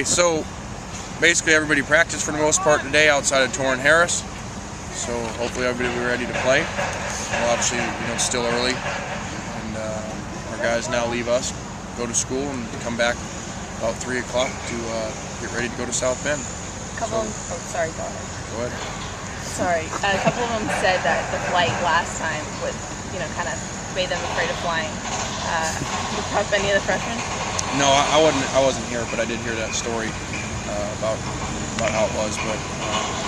So basically everybody practiced for the most part today outside of Torrance Harris. So hopefully everybody will be ready to play. Well, obviously, it's still early, and our guys now leave us, go to school, and come back about 3 o'clock to get ready to go to South Bend. Sorry, go ahead. Go ahead. Sorry, a couple of them said that the flight last time would, kind of made them afraid of flying. Did you talk to any of the freshmen? No, I wasn't here, but I did hear that story about how it was, but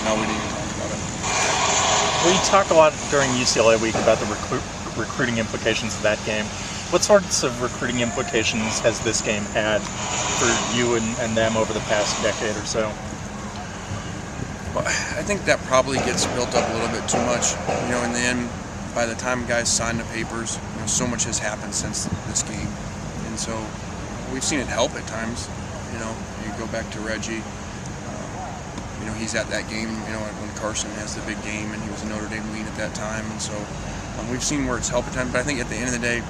no, we didn't even talk about it. We talked a lot during UCLA week about the recruiting implications of that game. What sorts of recruiting implications has this game had for you and them over the past decade or so? Well, I think that probably gets built up a little bit too much. In the end, by the time guys sign the papers, so much has happened since this game, and so we've seen it help at times. You go back to Reggie. He's at that game, when Carson has the big game, and he was a Notre Dame lead at that time, and so we've seen where it's helped at times. But I think at the end of the day,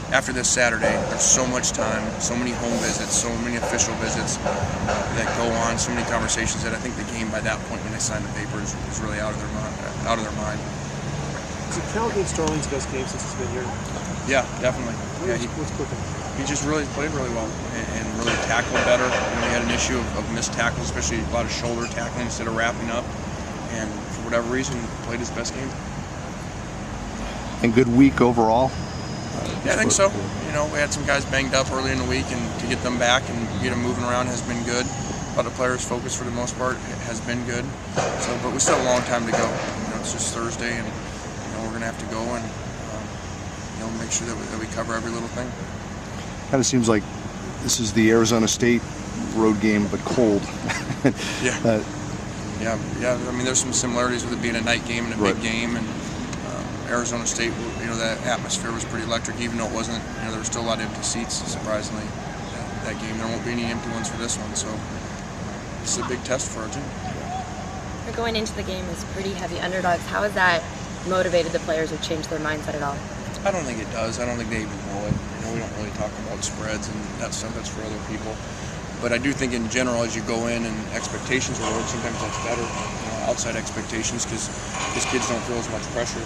after this Saturday, there's so much time, so many home visits, so many official visits that go on, so many conversations that I think the game by that point when they sign the papers is really out of their mind. Is it Cal against Sterling's best game since he's been here? Yeah, definitely. What's cooking? He just really played really well and really tackled better. We had an issue of missed tackles, especially a lot of shoulder tackling instead of wrapping up. And for whatever reason, played his best game. And good week overall? Yeah, I think so. We had some guys banged up early in the week, and to get them back and get them moving around has been good. A lot of players' focus for the most part has been good. So, but we still have a long time to go. It's just Thursday, and we're going to have to go and make sure that we cover every little thing. Kind of seems like this is the Arizona State road game, but cold. Yeah. Yeah. I mean, there's some similarities with it being a night game and a big game, and Arizona State, that atmosphere was pretty electric, even though it wasn't, there were still a lot of empty seats, surprisingly, that game. There won't be any empty ones for this one, so this is a big test for our team. You're going into the game as pretty heavy underdogs. How has that motivated the players or changed their mindset at all? I don't think it does. I don't think they even know it. We don't really talk about spreads and that stuff. That's for other people. But I do think in general, as you go in and expectations are lowered, sometimes that's better. Outside expectations, because kids don't feel as much pressure.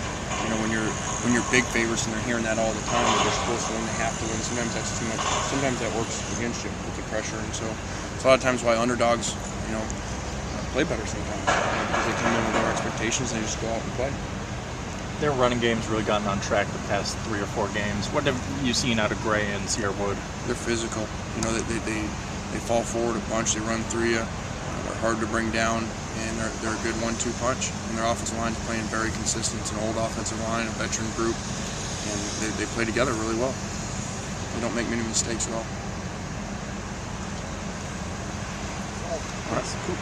When you're big favorites and they're hearing that all the time, that they're supposed to win, they have to win. Sometimes that's too much. Sometimes that works against you with the pressure, and so it's a lot of times why underdogs, play better sometimes because they come in with lower expectations and they just go out and play. Their running game's really gotten on track the past 3 or 4 games. What have you seen out of Gray and Sierra Wood? They're physical. They fall forward a bunch. They run through you. They're hard to bring down, and they're a good 1-2 punch. And their offensive line's playing very consistent. It's an old offensive line, a veteran group, and they play together really well. They don't make many mistakes at all. All right. Cool.